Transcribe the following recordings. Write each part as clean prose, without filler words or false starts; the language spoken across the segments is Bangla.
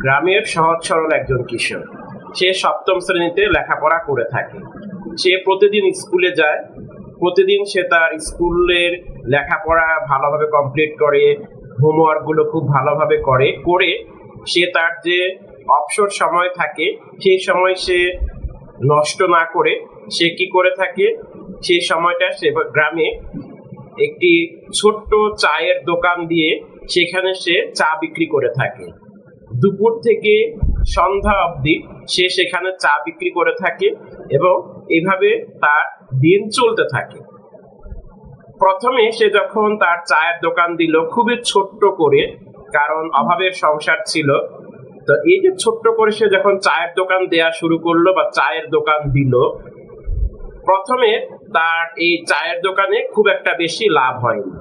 গ্রামের সহজ সরল একজন কিশোর। সে সপ্তম শ্রেণীতে লেখাপড়া করে থাকে। সে প্রতিদিন স্কুলে যায়। প্রতিদিন সে তার স্কুলের লেখাপড়া ভালোভাবে কমপ্লিট করে, হোমওয়ার্কগুলো খুব ভালোভাবে করে সে তার যে অবসর সময় থাকে সেই সময় সে নষ্ট না করে সে কি করে থাকে, সেই সময়টা সে গ্রামে একটি ছোট্ট চায়ের দোকান দিয়ে সেখানে সে চা বিক্রি করে থাকে। দুপুর থেকে সন্ধ্যা অবধি সে সেখানে চা বিক্রি করে থাকে এবং এভাবে তার দিন চলতে থাকে। প্রথমে সে যখন তার চায়ের দোকান দিল খুবই ছোট্ট করে, কারণ অভাবের সংসার ছিল, তো এই যে ছোট্ট করে সে যখন চায়ের দোকান দেয়া শুরু করলো বা চায়ের দোকান দিল, প্রথমে তার এই চায়ের দোকানে খুব একটা বেশি লাভ হয়নি।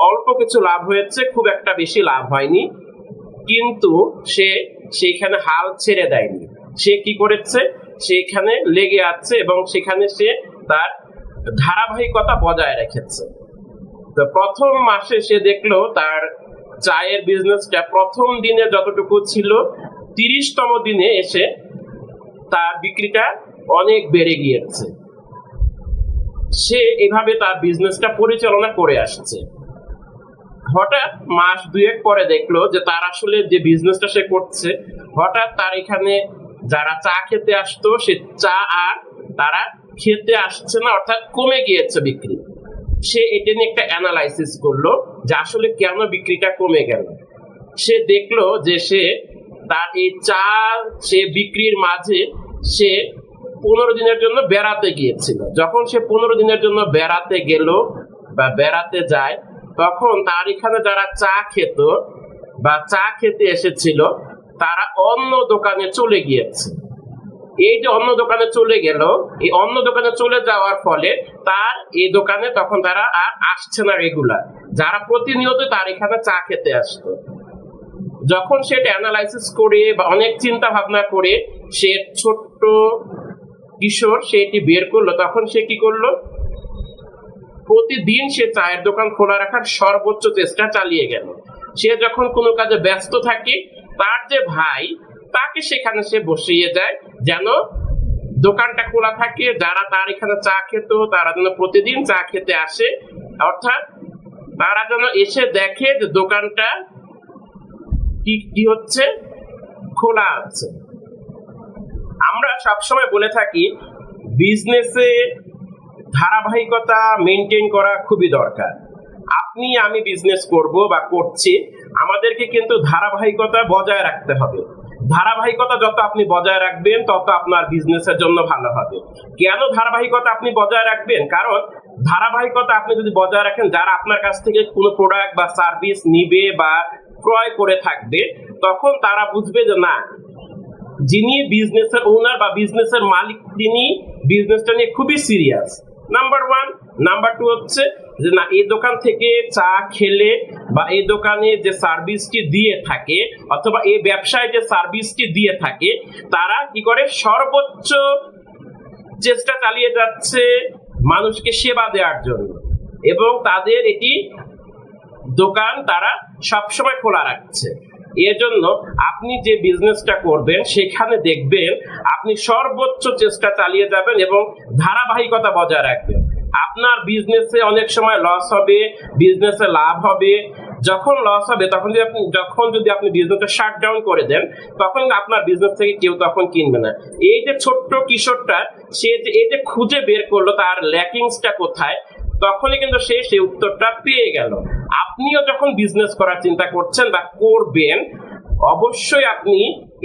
অল্প কিছু লাভ হয়েছে, খুব একটা বেশি লাভ হয়নি, কিন্তু সে সেইখানে হাল ছেড়ে দেয়নি। সে কি করেছে, সেখানে লেগে আছে এবং সেখানে সে তার ধারাবাহিকতা বজায় রেখেছে। তো প্রথম মাসে সে দেখলো তার চায়ের বিজনেসটা প্রথম দিনে যতটুকু ছিল 30তম দিনে এসে তার বিক্রিটা অনেক বেড়ে গিয়েছে। সে এভাবে তার বিজনেসটা পরিচালনা করে আসছে। হঠাৎ মাস দুয়েক পরে দেখলো যে তার আসলে যে বিজনেসটা সে করছে, হঠাৎ তার এখানে যারা চা খেতে আসতো সে চা আর তারা খেতে আসছে না, অর্থাৎ কমে গিয়েছে বিক্রি। সে এটা নিয়ে একটা অ্যানালাইসিস করলো যে আসলে কেন বিক্রিটা কমে গেল। সে দেখলো যে সে তার এই চা সে বিক্রির মাঝে সে 15 দিনের জন্য বেড়াতে গিয়েছিল। যখন সে 15 দিনের জন্য বেড়াতে গেল বা বেড়াতে যায়, তখন তার এখানে যারা চা খেত বা চা খেতে এসেছিল তারা অন্য দোকানে চলে গিয়েছে। এই যে অন্য দোকানে চলে গেল, এই অন্য দোকানে চলে যাওয়ার ফলে তার এই দোকানে তখন তারা আর আসছে না রেগুলার, যারা প্রতিনিয়ত তার এখানে চা খেতে আসতো। যখন সেটা অ্যানালাইসিস করে বা অনেক চিন্তা ভাবনা করে সে ছোট্ট কিশোর সে এটি বের করলো, তখন সে কি করলো, প্রতিদিন সে চায়ের দোকান খোলা রাখার সর্বোচ্চ চেষ্টা চালিয়ে গেল। সে যখন কোনো কাজে ব্যস্ত থাকে, তার যে ভাই তাকে সেখানে সে বসিয়ে যায় যেন দোকানটা খোলা থাকে, যারা তার এখানে চা খেত তারা যেন প্রতিদিন চা খেতে আসে, অর্থাৎ তারা যেন এসে দেখে যে দোকানটা কি হচ্ছে, খোলা আছে। আমরা সবসময় বলে থাকি বিজনেসে ধারাবাহিকতা মেনটেন করা খুবই দরকার। আপনি আমি বিজনেস করব বা করছি, আমাদেরকে কিন্তু ধারাবাহিকতা বজায় রাখতে হবে। ধারাবাহিকতা যত আপনি বজায় রাখবেন তত আপনার বিজনেসের জন্য ভালো হবে। কেন ধারাবাহিকতা আপনি বজায় রাখবেন? কারণ ধারাবাহিকতা আপনি যদি বজায় রাখেন, যারা আপনার কাছ থেকে কোনো প্রোডাক্ট বা সার্ভিস নিবে বা ক্রয় করে থাকবে, তখন তারা বুঝবে যে না, যিনি বিজনেসের ওনার বা বিজনেসের মালিক তিনি বিজনেসটা নিয়ে খুবই সিরিয়াস। নাম্বার 1। নাম্বার 2 হচ্ছে যে না, এই দোকান থেকে চা খেলে বা এই দোকানে যে সার্ভিসটি দিয়ে থাকে অথবা এই ব্যবসায় যে সার্ভিসটি দিয়ে থাকে, তারা কি করে সর্বোচ্চ চেষ্টা চালিয়ে যাচ্ছে মানুষকে সেবা দেওয়ার জন্য, এবং তাদের এটি দোকান তারা সবসময় খোলা রাখছে। এর জন্য আপনি যে বিজনেসটা করবেন সেখানে দেখবেন আপনি সর্বোচ্চ চেষ্টা চালিয়ে যাবেন এবং ধারাবাহিকতা বজায় রাখবেন। আপনার বিজনেসে অনেক সময় লস হবে, বিজনেসে লাভ হবে। যখন লস হবে তখন যদি আপনি বিজনেসটা শাট ডাউন করে দেন, তখন আপনার বিজনেস থেকে কেউ তখন কিনবে না। এই যে ছোট্ট কিশোরটা সে এই যে খুঁজে বের করলো তার ল্যাকিংসটা কোথায়, তখনই কিন্তু সে উত্তরটা পেয়ে গেল। আপনিও যখন বিজনেস করার চিন্তা করছেন বা করবেন, অবশ্যই আপনি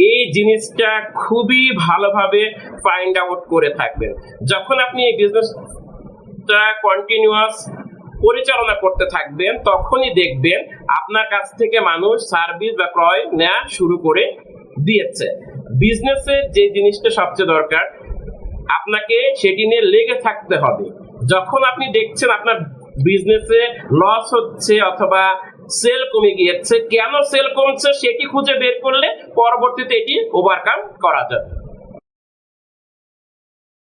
এই জিনিসটা খুবই ভালোভাবে ফাইন্ড আউট করে থাকবেন। যখন আপনি এই বিজনেসটা কন্টিনিউয়াস পরিচালনা করতে থাকবেন, তখনই দেখবেন আপনার কাছ থেকে মানুষ সার্ভিস বা ক্রয় নেওয়া শুরু করে দিয়েছে। বিজনেসে যে জিনিসটা সবচেয়ে দরকার, আপনাকে সেটি নিয়ে লেগে থাকতে হবে। যখন আপনি দেখছেন আপনার বিজনেসে লস হচ্ছে অথবা সেল কমে গিয়েছে, কেন সেল কমছে সেটি খুঁজে বের করলে পরবর্তীতে এটি ওভারকাম করা যাবে।